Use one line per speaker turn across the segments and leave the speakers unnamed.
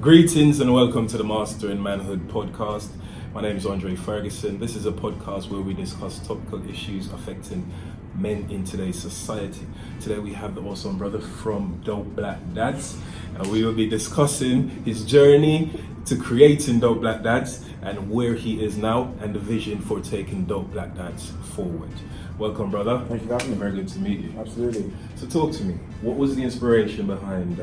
Greetings and welcome to the Master in Manhood podcast. My name is André O Ferguson. This is a podcast where we discuss topical issues affecting men in today's society. Today we have the awesome brother from Dope Black Dads, and we will be discussing his journey to creating Dope Black Dads and where he is now and the vision for taking Dope Black Dads forward. Welcome, brother.
Thank you for having me.
Very good to meet you.
Absolutely.
So talk to me. What was the inspiration behind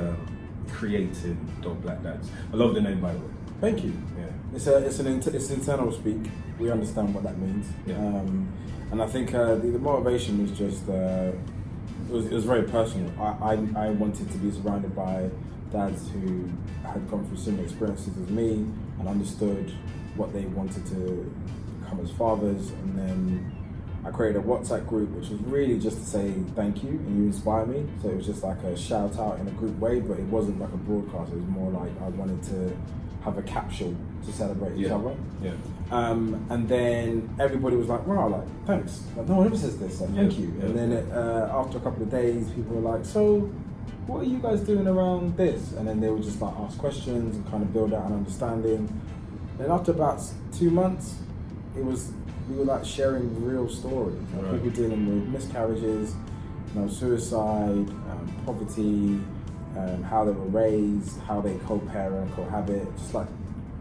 creating Dope Black Dads? I love the name, by the way.
Thank you.
Yeah.
It's internal speak. We understand what that means.
Yeah.
And I think the motivation was just it was very personal. I wanted to be surrounded by dads who had gone through similar experiences as me and understood what they wanted to become as fathers. And then I created a WhatsApp group, which was really just to say thank you and you inspire me. So it was just like a shout out in a group way, but it wasn't like a broadcast. It was more like I wanted to have a capsule to celebrate each other.
Yeah.
And then everybody was like, wow, like, thanks. Like, no one ever says this, like, thank you.
Yeah.
And then after a couple of days, people were like, so what are you guys doing around this? And then they would just like ask questions and kind of build out an understanding. And after about 2 months, we were like sharing real stories. Like
right.
People dealing with miscarriages, suicide, poverty, how they were raised, how they co-parent, cohabit, just like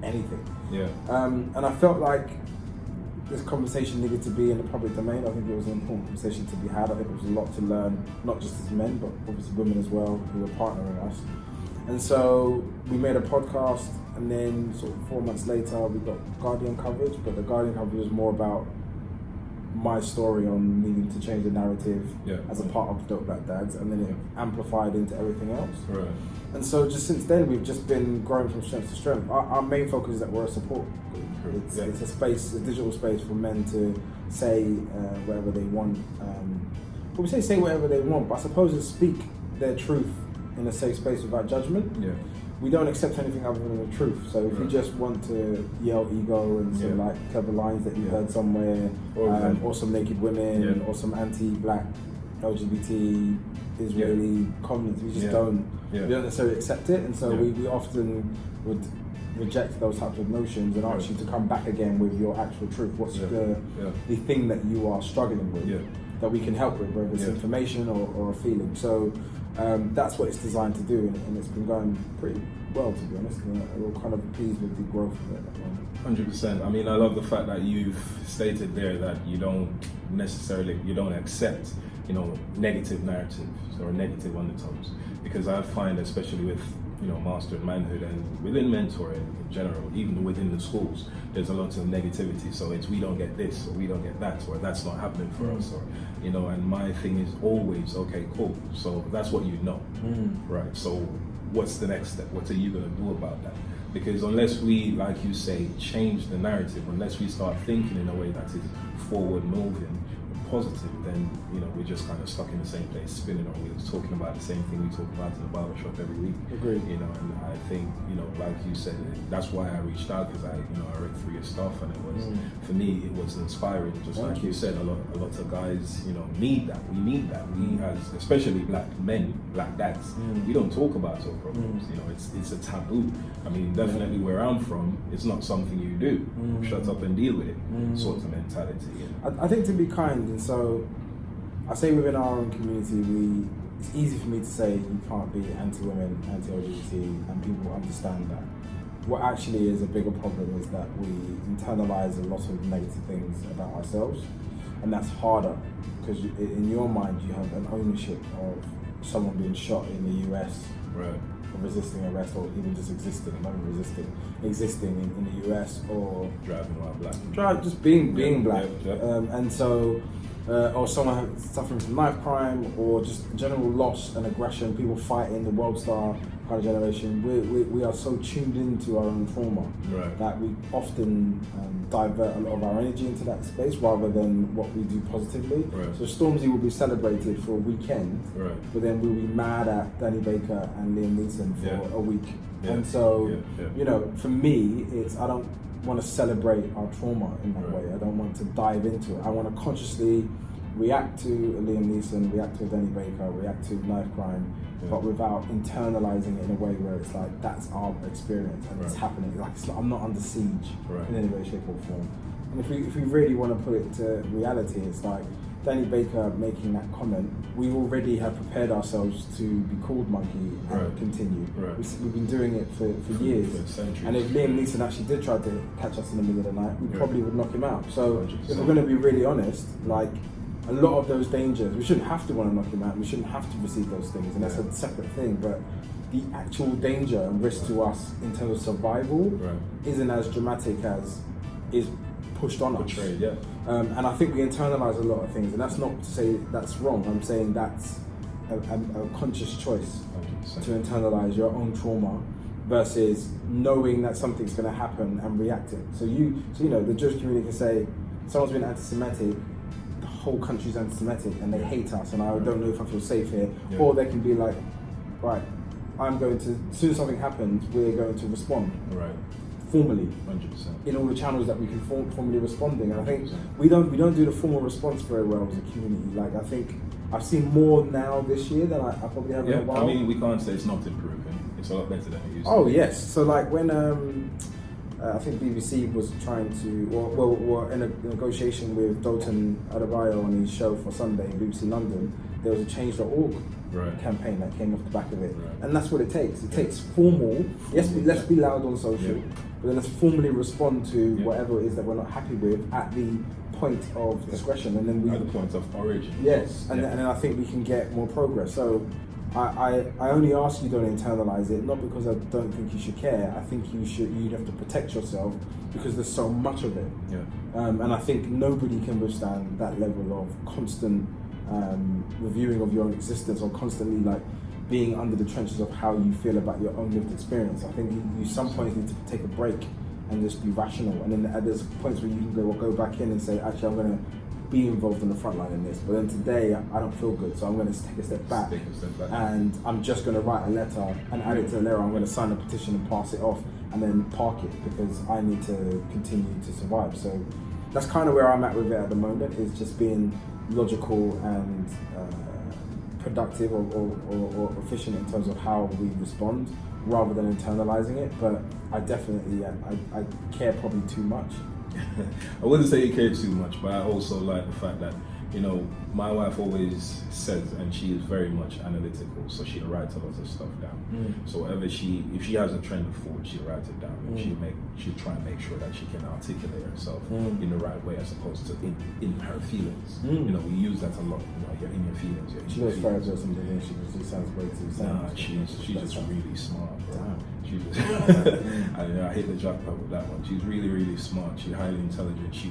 anything.
Yeah.
And I felt like this conversation needed to be in the public domain. I think it was an important conversation to be had. I think there was a lot to learn, not just as men, but obviously women as well, who were partnering us. And so we made a podcast, and then sort of 4 months later, we got Guardian coverage, but the Guardian coverage was more about my story on needing to change the narrative as a part of Dope Black Dads, and then it amplified into everything else.
Right.
And so just since then, we've just been growing from strength to strength. Our main focus is that we're a support group. It's a space, a digital space for men to say whatever they want. But we say whatever they want, but I suppose it's speak their truth in a safe space without judgment.
Yeah.
We don't accept anything other than the truth. So if you just want to yell ego and some like clever lines that you heard somewhere, or some naked women, or some anti-black LGBT Israeli comments, we just don't necessarily accept it. And so we often would reject those types of notions and ask you to come back again with your actual truth. What's the thing that you are struggling with that we can help with, whether it's information or a feeling. So that's what it's designed to do, and it's been going pretty well, to be honest. We're kind of pleased with the growth of it at the moment.
100%. I mean, I love the fact that you've stated there that you don't accept, negative narratives or negative undertones, because I find, especially with Master in Manhood and within mentoring in general, even within the schools, there's a lot of negativity. So it's we don't get this, or we don't get that, or that's not happening for us, or and my thing is always, okay, cool. So that's what right? So what's the next step? What are you gonna do about that? Because unless we, like you say, change the narrative, unless we start thinking in a way that is forward moving, positive, then we're just kind of stuck in the same place, spinning our wheels, talking about the same thing we talk about in the barbershop every week.
Agreed.
And I think like you said, that's why I reached out, because I read through your stuff, and it was for me, it was inspiring. Just like you said, a lot of guys need that. We need that. We as especially black men, black dads, we don't talk about our problems. It's a taboo. I mean, definitely where I'm from, it's not something you do. Shut up and deal with it, sort of mentality.
I think to be kind, and so I say within our own community, it's easy for me to say you can't be anti-women, anti-LGBT, and people understand that. What actually is a bigger problem is that we internalize a lot of negative things about ourselves, and that's harder because in your mind you have an ownership of someone being shot in the US,
right,
or resisting arrest, or even just existing in the US, or
driving while black,
just being black, and so. Or someone suffering from knife crime, or just general loss and aggression, people fighting, the world star kind of generation. We are so tuned into our own trauma that we often divert a lot of our energy into that space rather than what we do positively. So Stormzy will be celebrated for a weekend, but then we'll be mad at Danny Baker and Liam Neeson for a week. And so, for me, I don't want to celebrate our trauma in that way. I don't want to dive into it. I want to consciously react to a Liam Neeson, react to a Danny Baker, react to knife crime, but without internalizing it in a way where it's like that's our experience and it's happening. Like I'm not under siege in any way, shape, or form. And if we really want to put it to reality, it's like Danny Baker making that comment. We already have prepared ourselves to be called monkey and continue. We've been doing it for years. And if Liam Neeson actually did try to catch us in the middle of the night, we probably would knock him out. So 100%. If we're going to be really honest, like a lot of those dangers, we shouldn't have to want to knock him out. We shouldn't have to receive those things, and that's a separate thing. But the actual danger and risk to us in terms of survival isn't as dramatic as is pushed on us. And I think we internalize a lot of things, and that's not to say that's wrong. I'm saying that's a conscious choice 100%. To internalize your own trauma versus knowing that something's going to happen and reacting. So you know, the Jewish community can say someone's been anti-Semitic, the whole country's anti-Semitic, and they hate us, and I don't know if I feel safe here. Or they can be like, right, as soon as something happens, we're going to respond. Formally, 100%. In all the channels that we can formally responding, and I think we don't do the formal response very well as a community. Like I think I've seen more now this year than I probably have in a while.
I mean, we can't say it's not improving. It's a lot better than it used to be.
Oh yes, so like when I think BBC was trying to, well, in a negotiation with Dalton Adebayo on his show for Sunday in BBC London, there was a Change.org campaign that came off the back of it, and that's what it takes. It takes formal. Yes, let's be loud on social, but then let's formally respond to whatever it is that we're not happy with at the point of discretion, and then
at the point of origin.
Yes, and then I think we can get more progress. So I only ask you don't internalize it, not because I don't think you should care. I think you'd have to protect yourself because there's so much of it. And I think nobody can withstand that level of constant reviewing of your own existence, or constantly like being under the trenches of how you feel about your own lived experience. I think you some points need to take a break and just be rational, and then there's points where you can go back in and say, actually I'm going to be involved in the front line in this, but then today I don't feel good, so I'm going to take a step back, and I'm just going to write a letter and add it to the letter. I'm going to sign a petition and pass it off and then park it because I need to continue to survive. So that's kind of where I'm at with it at the moment, is just being logical and productive or efficient in terms of how we respond rather than internalizing it. But I definitely I care probably too much.
I wouldn't say you care too much, but I also like the fact that, you know, my wife always says, and she is very much analytical, so she'll write a lot of stuff down. So if she has a trend of thought, she'll write it down, and she'll try and make sure that she can articulate herself in the right way, as opposed to in her feelings. You know, we use that a lot. You know, you're in your feelings.
She knows Farrah or something, and she sounds way too sad.
Nah, she's just really smart, bro. She's just, I hit the jackpot with that one. She's really, really smart. She's highly intelligent. She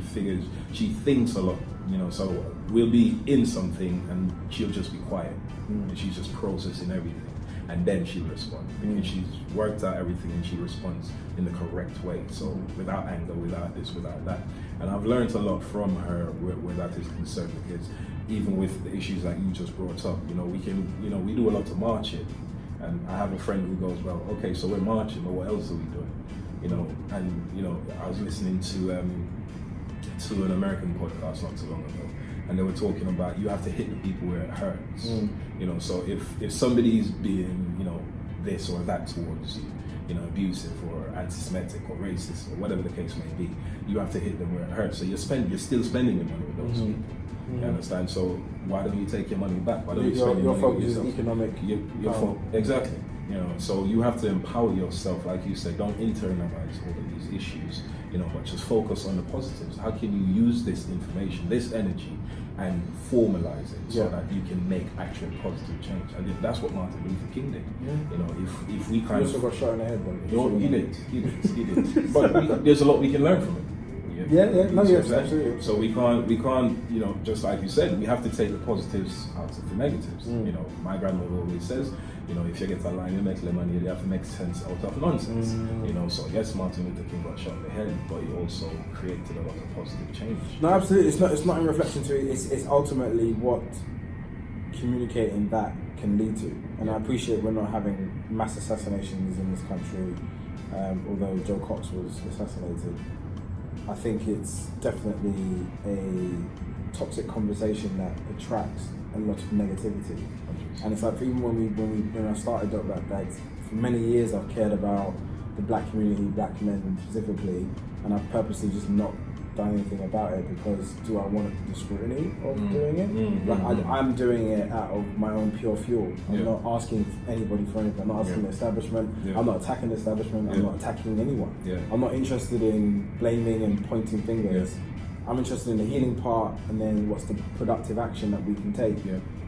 thinks a lot. You know, so we'll be in something and she'll just be quiet, and she's just processing everything, and then she'll respond because she's worked out everything and she responds in the correct way. So without anger, without this, without that. And I've learned a lot from her where that is concerned, because even with the issues that you just brought up, you know, we do a lot of marching, and I have a friend who goes, well, okay, so we're marching, but what else are we doing? You know, and you know, I was listening to an American podcast not too long ago, and they were talking about you have to hit the people where it hurts. You know, so if somebody's being, you know, this or that towards you, you know, abusive or anti-Semitic or racist or whatever the case may be, you have to hit them where it hurts. So you're still spending your money with those people. You understand? So why don't you take your money back? Why don't you spend your money with yourself?
Your focus is economic.
Exactly. You know, so you have to empower yourself, like you said. Don't internalize all of these issues, you know, but just focus on the positives. How can you use this information, this energy, and formalize it so that you can make actual positive change? And that's what Martin Luther King did. You know, if we kind
of also got shot in the head,
though. He did. But there's a lot we can learn from it.
Absolutely.
So we can't, you know, just like you said, we have to take the positives out of the negatives. You know, my grandmother always says, you know, if you get a line, you make money, you have to make sense out of nonsense. You know, so yes, Martin Luther King got shot in the head, but he also created a lot of positive change.
No, absolutely. It's not in reflection to it. It's ultimately what communicating that can lead to. And I appreciate we're not having mass assassinations in this country, although Joe Cox was assassinated. I think it's definitely a toxic conversation that attracts a lot of negativity. And it's like even when I started Dope Black Bags, for many years I've cared about the black community, black men specifically, and I've purposely just not done anything about it because do I want the scrutiny of doing it? I'm doing it out of my own pure fuel. I'm not asking anybody for anything. I'm not asking the establishment. I'm not attacking the establishment. I'm not attacking anyone. I'm not interested in blaming and pointing fingers. I'm interested in the healing part and then what's the productive action that we can take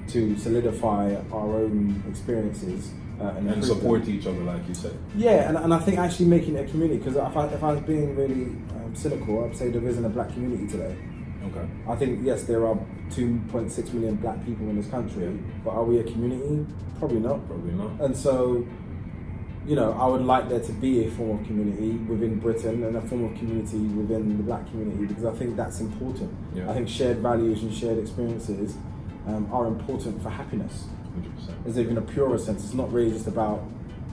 to solidify our own experiences and
support each other, like you said.
Yeah, and I think actually making it a community, because if I was being really cynical, I'd say there isn't a black community today.
Okay.
I think, yes, there are 2.6 million black people in this country, but are we a community? Probably not.
Probably not.
And so, you know, I would like there to be a form of community within Britain and a form of community within the black community, because I think that's important. I think shared values and shared experiences are important for happiness.
100%.
As in a purer sense, it's not really just about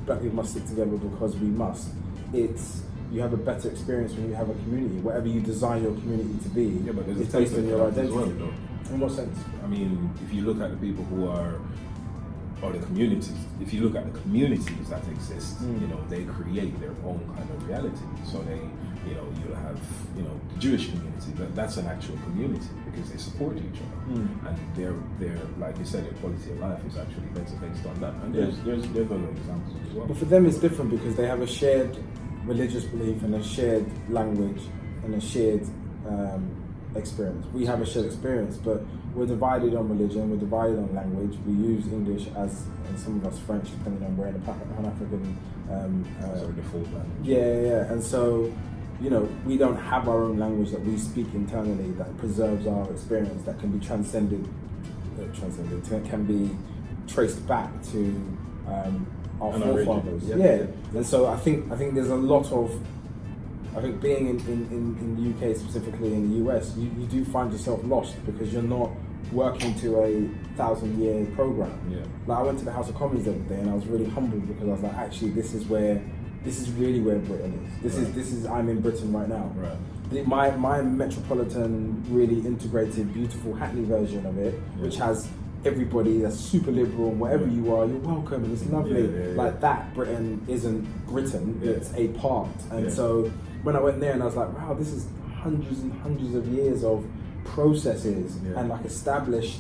black people must stick together because we must. It's you have a better experience when you have a community. Whatever you design your community to be is based on your identity.
Well,
in what sense?
I mean, if you look at the people who are, or the communities, if you look at the communities that exist, you know, they create their own kind of reality. So they, you know, you'll have, you know, the Jewish community, that's an actual community because they support each other. And they're, like you said, their quality of life is actually better based on that. And there's other examples as well.
But for them it's different because they have a shared religious belief and a shared language and a shared experience. We have a shared experience, but we're divided on religion, we're divided on language. We use English as, and some of us French, depending on where in the Pan-African
default language.
Yeah. And so, you know, we don't have our own language that we speak internally that preserves our experience, that can be transcended, can be traced back to our forefathers. And so I think there's a lot of, I think being in the UK, specifically in the US, you do find yourself lost because you're not working to a 1,000-year program. Like I went to the House of Commons the other day and I was really humbled because I was like, actually, this is really where Britain is. This is I'm in Britain right now. My metropolitan, really integrated, beautiful Hackney version of it, which has everybody that's super liberal, wherever you are, you're welcome and it's lovely. Like that, Britain isn't Britain, it's a part. And so when I went there and I was like, wow, this is hundreds and hundreds of years of processes and like established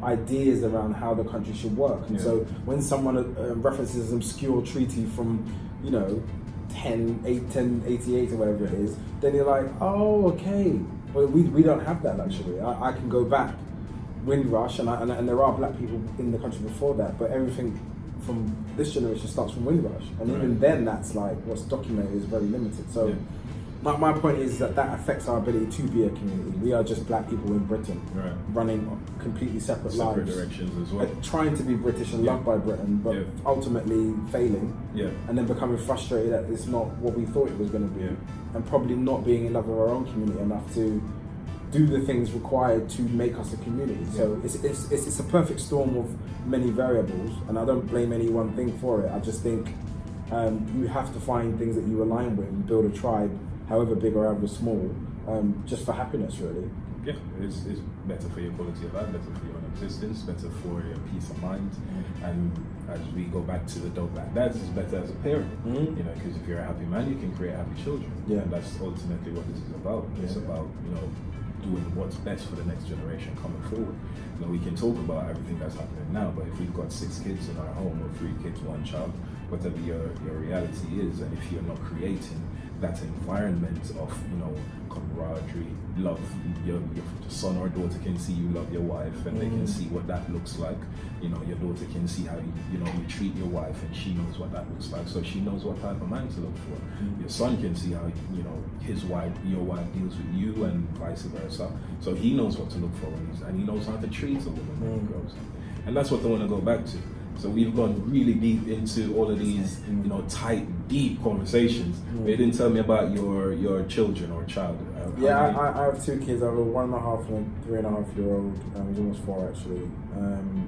ideas around how the country should work. And so when someone references an obscure treaty from, you know, 1088 or whatever it is, then you're like, oh, okay. Well, we don't have that luxury. I can go back, Windrush, and there are black people in the country before that, but everything from this generation starts from Windrush. And even then, that's like, what's documented is very limited. So my point is that affects our ability to be a community. We are just black people in Britain, running completely separate lives,
directions as well,
trying to be British and loved by Britain, but ultimately failing, and then becoming frustrated that it's not what we thought it was going to be, and probably not being in love with our own community enough to do the things required to make us a community. So it's a perfect storm of many variables, and I don't blame any one thing for it. I just think you have to find things that you align with and build a tribe, however big or however small, just for happiness, really.
Yeah, it's better for your quality of life, better for your own existence, better for your peace of mind. And as we go back to the Dope Black Dads, it's better as a parent, you know, because if you're a happy man, you can create happy children. And that's ultimately what this is about. It's about, you know, doing what's best for the next generation coming forward. You know, we can talk about everything that's happening now, but if we've got 6 kids in our home, or 3 kids, 1 child, whatever your reality is, and if you're not creating that environment of, you know, camaraderie, love, your son or daughter can see you love your wife, and they can see what that looks like. You know, your daughter can see how you treat your wife, and she knows what that looks like, so she knows what type of man to look for. Your son can see how, you know, your wife deals with you, and vice versa, so he knows what to look for and he knows how to treat a woman when he grows up. And that's what I want to go back to. So we've gone really deep into all of these, you know, tight, deep conversations. But you didn't tell me about your children or child.
I have 2 kids. I have a 1.5 and a 3.5-year-old. He's almost 4 actually.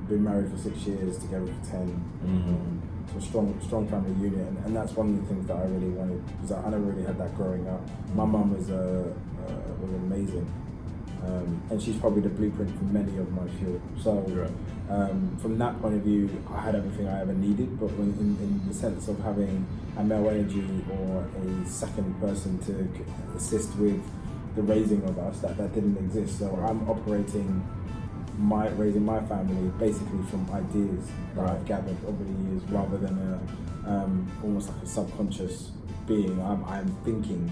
Been married for 6 years, together for 10. So strong family unit, and that's one of the things that I really wanted, because I never really had that growing up. My mum was amazing. and she's probably the blueprint for many of my field. So from that point of view, I had everything I ever needed, but when in the sense of having a male energy or a second person to assist with the raising of us, that didn't exist. So I'm operating raising my family basically from ideas that I've gathered over the years, rather than almost like a subconscious being. I'm thinking,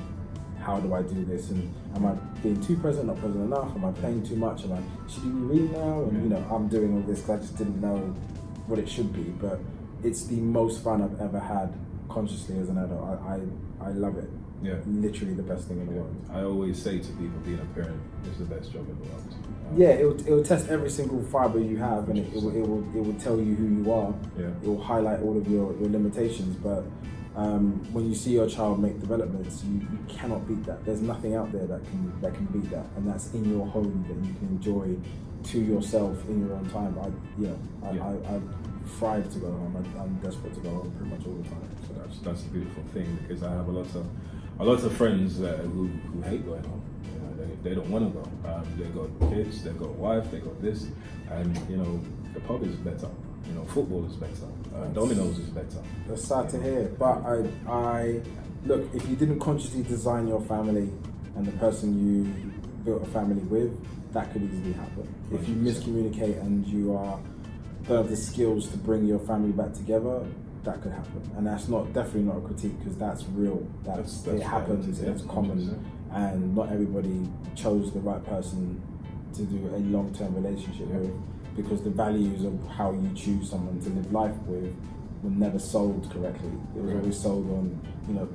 how do I do this? And am I being too present, not present enough? Am I playing too much? Should we be reading now? And I'm doing all this because I just didn't know what it should be. But it's the most fun I've ever had consciously as an adult. I love it. Yeah, literally the best thing in the world.
I always say to people, being a parent is the best job in the world.
It will test every single fiber you have, and it will tell you who you are. Yeah. It will highlight all of your limitations, but when you see your child make developments, you cannot beat that. There's nothing out there that can beat that, and that's in your home that you can enjoy to yourself in your own time. I thrive to go home. I'm desperate to go home pretty much all the time.
So that's a beautiful thing, because I have a lot of friends who hate going home. They don't want to go. They got kids, they got a wife, they got this, and the pub is better. Football is better. Dominoes is better.
That's sad to hear. But I look, if you didn't consciously design your family and the person you built a family with, that could easily happen. 100%. If you miscommunicate and you don't have the skills to bring your family back together, that could happen. And that's definitely not a critique, because that's real. It happens. It's common, and not everybody chose the right person to do a long-term relationship with, because the values of how you choose someone to live life with were never sold correctly. It was always sold on,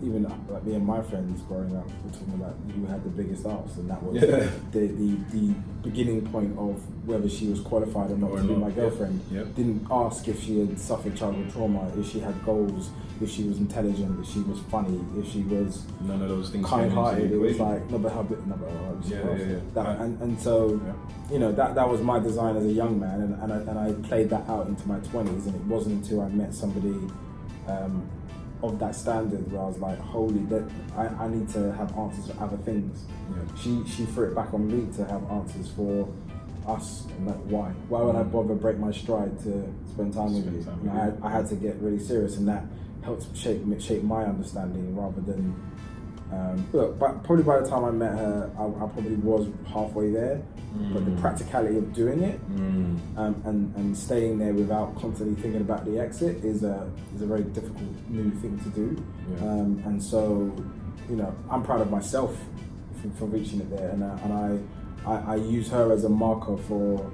even like me and my friends growing up, we're talking about who had the biggest arse, and that was the beginning point of whether she was qualified or not to be my girlfriend. Didn't ask if she had suffered childhood trauma, if she had goals, if she was intelligent, if she was funny, if she was
none of those things
kind-hearted. It was like and so that was my design as a young man, and I played that out into my 20s, and it wasn't until I met somebody of that standard where I was like, holy, I need to have answers for other things. She threw it back on me to have answers for us, and like, why would I bother break my stride to spend time with you? I had to get really serious, and that helped shape my understanding, rather than but probably by the time I met her, I probably was halfway there. But the practicality of doing it and staying there without constantly thinking about the exit is a very difficult new thing to do. And so I'm proud of myself for reaching it there, and I use her as a marker for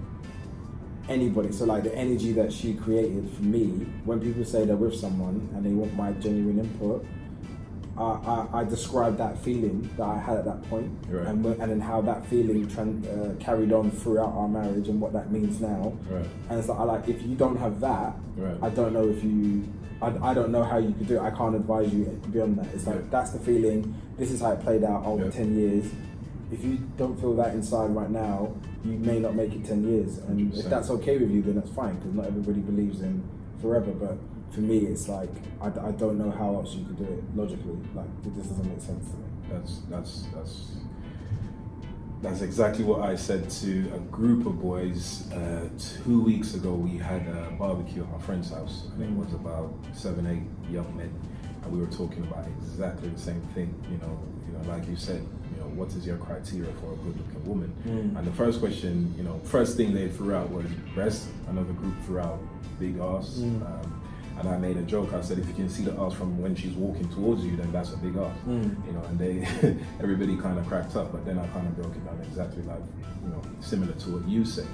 anybody. So like the energy that she created for me, when people say they're with someone and they want my genuine input, I described that feeling that I had at that point, and then how that feeling carried on throughout our marriage, and what that means now. And it's like, if you don't have that, I don't know if you, I don't know how you could do it. I can't advise you beyond that. It's like, that's the feeling, this is how it played out over 10 years. If you don't feel that inside right now, you may not make it 10 years. And 100%. If that's okay with you, then that's fine, because not everybody believes in forever. But for me, it's like, I don't know how else you could do it logically. Like, it just doesn't make sense to me.
That's exactly what I said to a group of boys 2 weeks ago. We had a barbecue at my friend's house, and it was about 7, 8 young men, and we were talking about exactly the same thing. Like you said, what is your criteria for a good-looking woman? And the first question, first thing they threw out was breast. Another group threw out big ass. And I made a joke. I said, if you can see the ass from when she's walking towards you, then that's a big ass. And they, everybody kind of cracked up. But then I kind of broke it down exactly like, similar to what you said.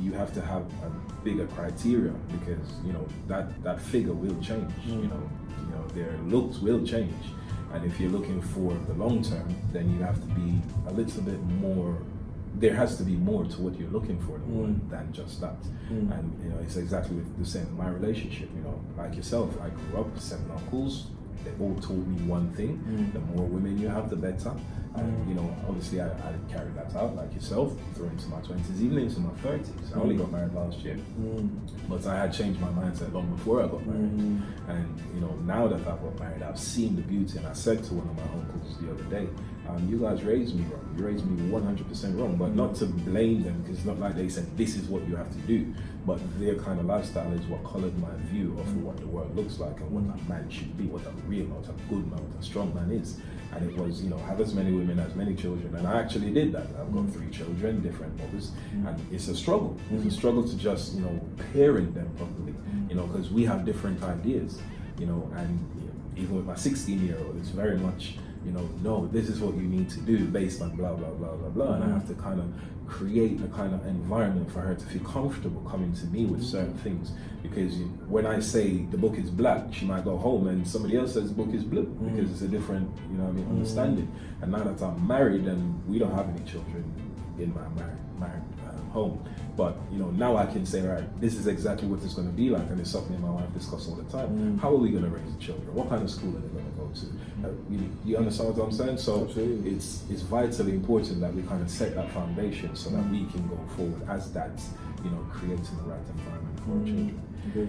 You have to have a bigger criteria, because that figure will change. Their looks will change. And if you're looking for the long term, then you have to be a little bit more. There has to be more to what you're looking for than just that. And it's exactly the same in my relationship. Like yourself, I grew up with 7 uncles. They all told me one thing: the more women you have, the better. And, you know, obviously I carried that out like yourself through into my 20s, even into my 30s. I only got married last year, but I had changed my mindset long before I got married. And, you know, now that I've got married, I've seen the beauty, and I said to one of my uncles the other day, you guys raised me wrong. You raised me 100% wrong, but not to blame them, because it's not like they said, this is what you have to do. But their kind of lifestyle is what colored my view of what the world looks like and what a man should be, what a real man, what a good man, what a strong man is. And it was, you know, have as many women, as many children. And I actually did that. I've got 3 children, different mothers. And it's a struggle. It's a struggle to just, you know, parent them properly, you know, because we have different ideas, you know, and you know, even with my 16-year-old, it's very much, you know, no, this is what you need to do based on blah, blah, blah, blah, blah. And I have to kind of create a kind of environment for her to feel comfortable coming to me with certain things. Because when I say the book is black, she might go home and somebody else says the book is blue, because it's a different, you know what I mean, understanding. And now that I'm married and we don't have any children in my married home, but you know, now I can say, right, this is exactly what it's going to be like, and it's something me and my wife discuss all the time. How are we going to raise the children? What kind of school are they going to go to? You understand what I'm saying? So
Absolutely.
it's vitally important that we kind of set that foundation so that we can go forward as dads, you know, creating the right environment for our children.
Okay.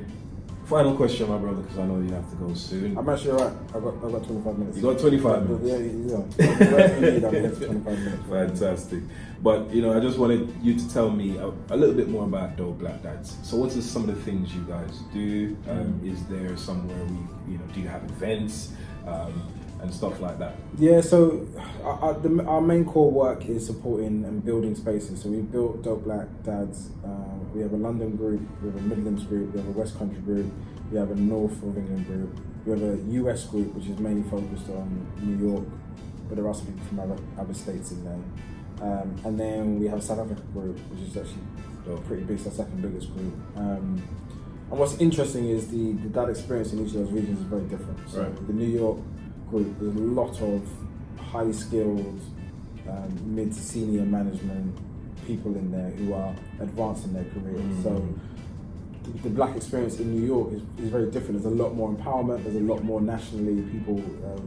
Final question, my brother, because I know you have to go soon.
I'm actually alright. I got 25 minutes.
You got 25 minutes?
Yeah. I'm here for 25 minutes.
Fantastic. But, you know, I just wanted you to tell me a little bit more about Dope Black Dads. So what are some of the things you guys do? Is there somewhere do you have events and stuff like that?
Yeah, so our main core work is supporting and building spaces. So we built Dope Black Dads. We have a London group, we have a Midlands group, we have a West Country group, we have a North of England group, we have a US group which is mainly focused on New York, but there are some people from other states in there. And then we have a South Africa group, which is actually pretty big, it's our second biggest group. And what's interesting is the dad experience in each of those regions is very different. So the New York group, there's a lot of highly skilled, mid to senior management people in there who are advanced in their careers. So the black experience in New York is very different. There's a lot more empowerment, there's a lot more nationally people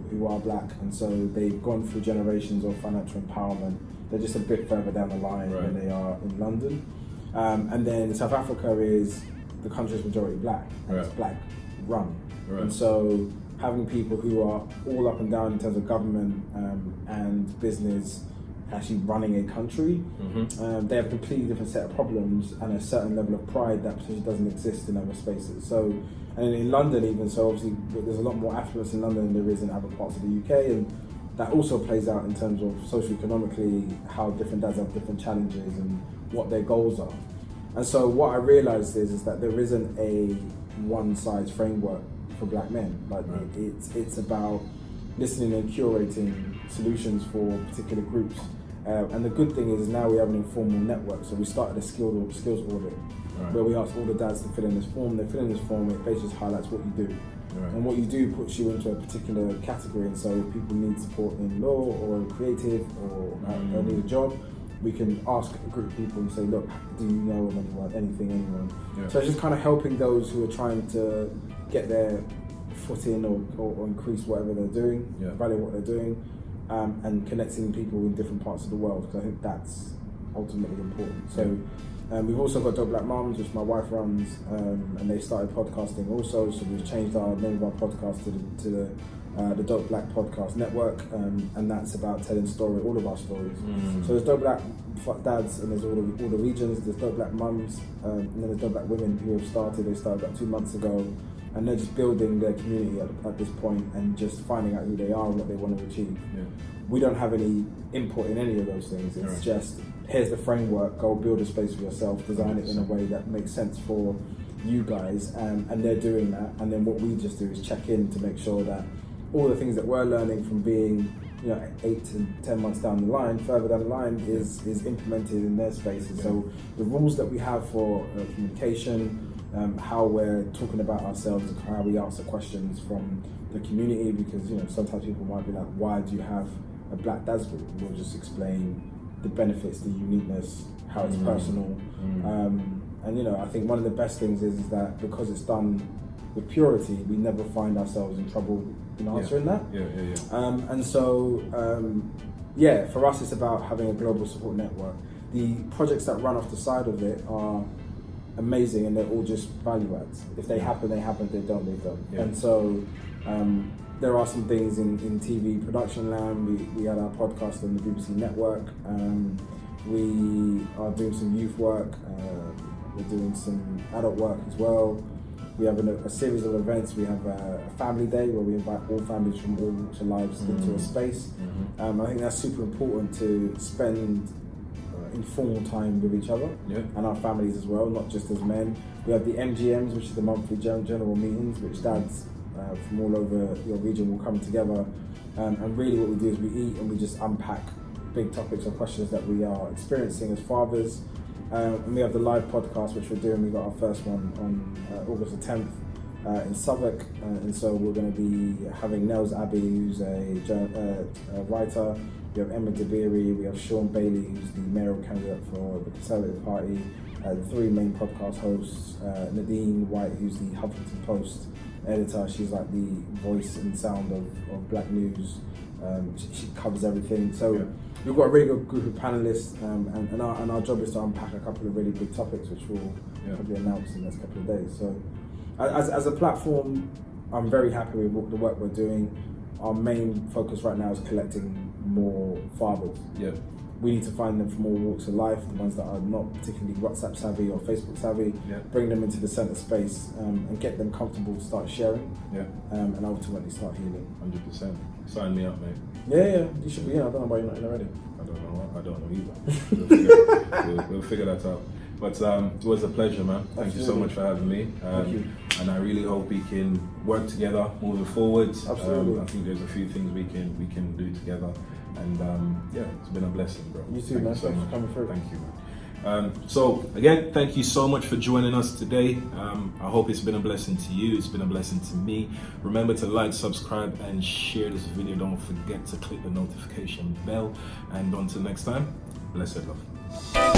who are black, and so they've gone through generations of financial empowerment. They're just a bit further down the line than they are in London. And then South Africa is the country's majority black, and it's black run. And so having people who are all up and down in terms of government and business actually running a country, they have a completely different set of problems and a certain level of pride that potentially doesn't exist in other spaces. So, and in London even, so obviously there's a lot more affluence in London than there is in other parts of the UK, and that also plays out in terms of socio-economically how different dads have different challenges and what their goals are. And so what I realised is that there isn't a one-size framework for black men. Like it's about listening and curating solutions for particular groups. And the good thing is now we have an informal network. So we started a skills audit where we asked all the dads to fill in this form. They fill in this form, it basically highlights what you do. And what you do puts you into a particular category. And so if people need support in law or creative or need a job, we can ask a group of people and say, look, do you know of anyone? So it's just kind of helping those who are trying to get their foot in or increase whatever they're doing, value what they're doing, and connecting people in different parts of the world, because I think that's ultimately important. So we've also got Dope Black Mums, which my wife runs, and they started podcasting also, so we've changed our name of our podcast to the Dope Black Podcast Network, and that's about telling all of our stories. So there's Dope Black Dads, and there's all the regions. There's Dope Black Mums, and then there's Dope Black Women who have started. They started about 2 months ago, and they're just building their community at this point and just finding out who they are and what they want to achieve. We don't have any input in any of those things. It's just, here's the framework, go build a space for yourself, design it in a way that makes sense for you guys, and they're doing that. And then what we just do is check in to make sure that all the things that we're learning from being 8 to 10 months down the line, further down the line, is implemented in their spaces. So the rules that we have for communication, how we're talking about ourselves, how we answer questions from the community, because sometimes people might be like, why do you have a black dads group? We'll just explain the benefits, the uniqueness, how it's personal. And I think one of the best things is that because it's done with purity, we never find ourselves in trouble in answering that. And so yeah, for us it's about having a global support network. The projects that run off the side of it are amazing, and they're all just value adds. If they happen, they happen. If they don't, they don't. Yeah. And so there are some things in TV production land. We had our podcast on the BBC Network. We are doing some youth work. We're doing some adult work as well. We have a series of events. We have a family day where we invite all families from all walks of lives into a space. I think that's super important to spend informal time with each other and our families as well, not just as men. We have the MGMs, which is the monthly general meetings, which dads from all over your region will come together. And really what we do is we eat and we just unpack big topics or questions that we are experiencing as fathers. And we have the live podcast, which we're doing. We got our first one on August the 10th in Southwark. And so we're going to be having Nels Abbey, who's a writer. We have Emma DeBeery, we have Sean Bailey, who's the mayoral candidate for the Conservative Party, the three main podcast hosts, Nadine White, who's the Huffington Post editor. She's like the voice and sound of black news. She covers everything. So we've got a really good group of panelists, and our job is to unpack a couple of really big topics, which we'll probably announce in the next couple of days. So as a platform, I'm very happy with the work we're doing. Our main focus right now is collecting more fathers. We need to find them from all walks of life, the ones that are not particularly WhatsApp savvy or Facebook savvy, bring them into the centre space and get them comfortable to start sharing and ultimately start healing.
100%. Sign me up, mate.
Yeah, you should be in. I don't know why you're not in already.
I don't know either. We'll figure that out. But it was a pleasure, man. Thank you so much for having me.
Thank you.
And I really hope we can work together moving forward.
Absolutely.
I think there's a few things we can do together. And it's been a blessing, bro.
You too, man. Thanks for coming through.
Thank you, man. So again, thank you so much for joining us today. I hope it's been a blessing to you. It's been a blessing to me. Remember to like, subscribe, and share this video. Don't forget to click the notification bell. And until next time, blessed love.